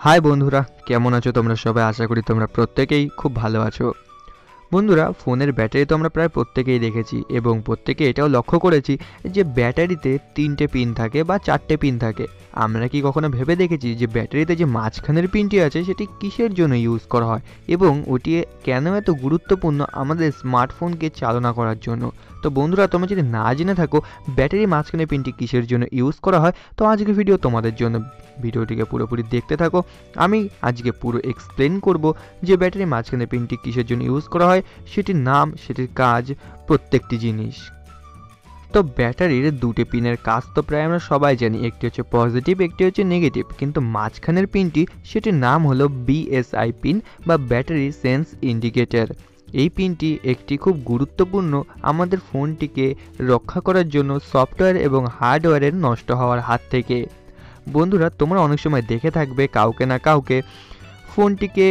High বন্ধুরা, কেমন আছো তোমরা সবাই? আশা করি তোমরা প্রত্যেকেই খুব ভালো আছো। বন্ধুরা, ফোনের ব্যাটারি তো আমরা প্রায় প্রত্যেকেই দেখেছি এবং প্রত্যেকে এটাও লক্ষ্য করেছি যে ব্যাটারিতে 3টে পিন থাকে বা 4টে পিন থাকে। আমরা কি কখনো ভেবে দেখেছি যে ব্যাটারিতে যে মাঝখানের পিনটি আছে সেটি কিসের জন্য ইউজ করা হয় এবং ওটি কেন এত গুরুত্বপূর্ণ আমাদের স্মার্টফোনকে চালনা করার জন্য? তো বন্ধুরা, তোমরা যদি না জেনে থাকো ব্যাটারির মাঝখানের পিনটি কিসের জন্য ইউজ করা হয়, তো আজকের ভিডিও তোমাদের জন্য। ভিডিওটিকে পুরোপুরি দেখতে থাকো। আমি আজকে পুরো এক্সপ্লেন করব যে ব্যাটারির মাঝখানে পিনটি কিসের জন্য ইউজ করা হয়, সেটির নাম, সেটির কাজ, প্রত্যেকটি জিনিস। তো ব্যাটারির দুটি পিনের কাজ তো প্রায় আমরা সবাই জানি, একটি হচ্ছে পজিটিভ, একটি হচ্ছে নেগেটিভ। কিন্তু মাঝখানের পিনটি, সেটির নাম হলো বিএসআই পিন বা ব্যাটারি সেন্স ইন্ডিকেটর। এই পিনটি একটি খুব গুরুত্বপূর্ণ আমাদের ফোনটিকে রক্ষা করার জন্য সফটওয়্যার এবং হার্ডওয়্যারের নষ্ট হওয়ার হাত থেকে। বন্ধুরা, তোমরা অনেক সময় দেখে থাকবে কাউকে না কাউকে ফোনটিকে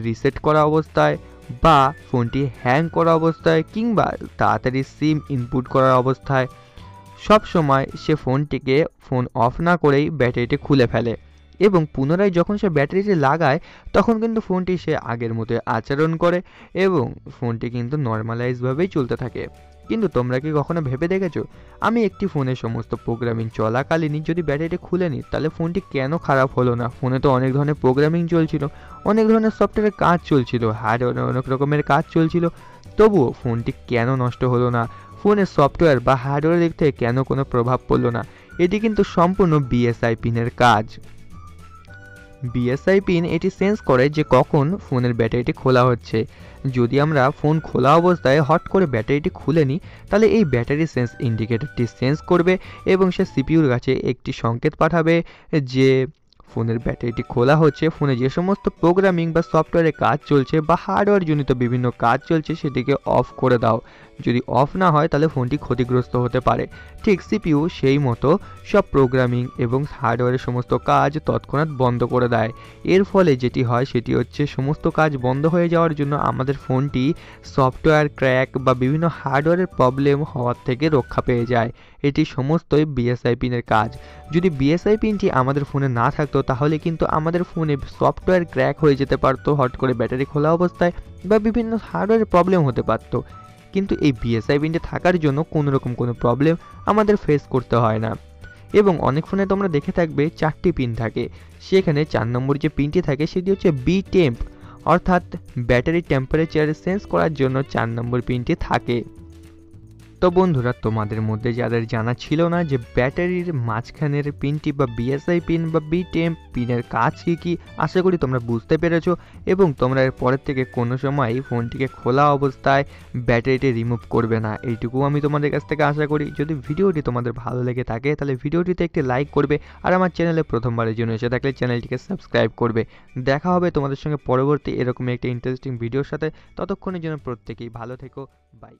রিসেট করা অবস্থায় বা ফোনটি হ্যাং করা অবস্থায় কিংবা তাড়াতাড়ি সিম ইনপুট করার অবস্থায় সব সময় সে ফোনটিকে ফোন অফ না করেই ব্যাটারিটি খুলে ফেলে এবং পুনরায় যখন সে ব্যাটারিটি লাগায় তখন কিন্তু ফোনটি সে আগের মতো আচরণ করে এবং ফোনটি কিন্তু নর্মালাইজভাবেই চলতে থাকে। কিন্তু তোমরা কি কখনো ভেবে দেখেছো, আমি একটি ফোনের সমস্ত প্রোগ্রামিং চলাকালীনই যদি ব্যাটারিটি খুলে নিই তাহলে ফোনটি কেন খারাপ হলো না? ফোনে তো অনেক ধরনের প্রোগ্রামিং চলছিল, অনেক ধরনের সফটওয়্যারের কাজ চলছিল, হার্ডওয়্যারে অনেক রকমের কাজ চলছিল, তবুও ফোনটি কেন নষ্ট হলো না? ফোনের সফটওয়্যার বা হার্ডওয়্যারের দিক থেকে কেন কোনো প্রভাব পড়লো না? এটি কিন্তু সম্পূর্ণ বিএসআই পিনের কাজ। বিএসআই পিন এটি সেন্স করে যে কখন ফোনের ব্যাটারিটি খোলা হচ্ছে। যদি আমরা ফোন খোলা অবস্থায় হট করে ব্যাটারিটি খুলে নিই তাহলে এই ব্যাটারি সেন্স ইন্ডিকেটরটি সেন্স করবে এবং সে সিপিইউর কাছে একটি সংকেত পাঠাবে যে ফোনের ব্যাটারিটি খোলা হচ্ছে, ফোনে যে সমস্ত প্রোগ্রামিং বা সফটওয়্যারে কাজ চলছে বা হার্ডওয়্যার জনিত বিভিন্ন কাজ চলছে সেটিকে অফ করে দাও। যদি অফ না হয় তাহলে ফোনটি ক্ষতিগ্রস্ত হতে পারে। ঠিক সিপিইউ সেই মতো সব প্রোগ্রামিং এবং হার্ডওয়্যারের সমস্ত কাজ তৎক্ষণাৎ বন্ধ করে দেয়। এর ফলে যেটি হয় সেটি হচ্ছে সমস্ত কাজ বন্ধ হয়ে যাওয়ার জন্য আমাদের ফোনটি সফটওয়্যার ক্র্যাক বা বিভিন্ন হার্ডওয়্যারের প্রবলেম হওয়ার থেকে রক্ষা পেয়ে যায়। এটি সমস্তই বিএসআই পিনের কাজ। যদি বিএসআই পিনটি আমাদের ফোনে না থাকতো তাহলে কিন্তু আমাদের ফোনে সফটওয়্যার ক্র্যাক হয়ে যেতে পারতো হট করে ব্যাটারি খোলা অবস্থায় বা বিভিন্ন হার্ডওয়্যারের প্রবলেম হতে পারতো। কিন্তু এই বিএসআই পিনটি থাকার জন্য কোনো রকম কোনো প্রবলেম আমাদের ফেস করতে হয় না। এবং অনেক ফোনে তোমরা দেখে থাকবে 4টি পিন থাকে, সেখানে 4 নম্বর যে পিনটি থাকে সেটি হচ্ছে বি টেম্প, অর্থাৎ ব্যাটারি টেম্পারেচার সেন্স করার জন্য 4 নম্বর পিনটি থাকে। তো বন্ধুরা, তোমাদের মধ্যে যাদের জানা ছিল না যে ব্যাটারির মাঝখানের পিনটি বা বিএসআই পিন বা বি টেম্প পিনের কাজ কী, আশা করি তোমরা বুঝতে পেরেছো এবং তোমরা এর পরের থেকে কোনো সময় ফোনটিকে খোলা অবস্থায় ব্যাটারিটি রিমুভ করবে না, এইটুকু আমি তোমাদের কাছ থেকে আশা করি। যদি ভিডিওটি তোমাদের ভালো লেগে থাকে তাহলে ভিডিওটিতে একটি লাইক করবে আর আমার চ্যানেলে প্রথমবারের জন্য এসে থাকলে চ্যানেলটিকে সাবস্ক্রাইব করবে। দেখা হবে তোমাদের সঙ্গে পরবর্তী এরকম একটি ইন্টারেস্টিং ভিডিওর সাথে। ততক্ষণের জন্য প্রত্যেকেই ভালো থেকো। বাই।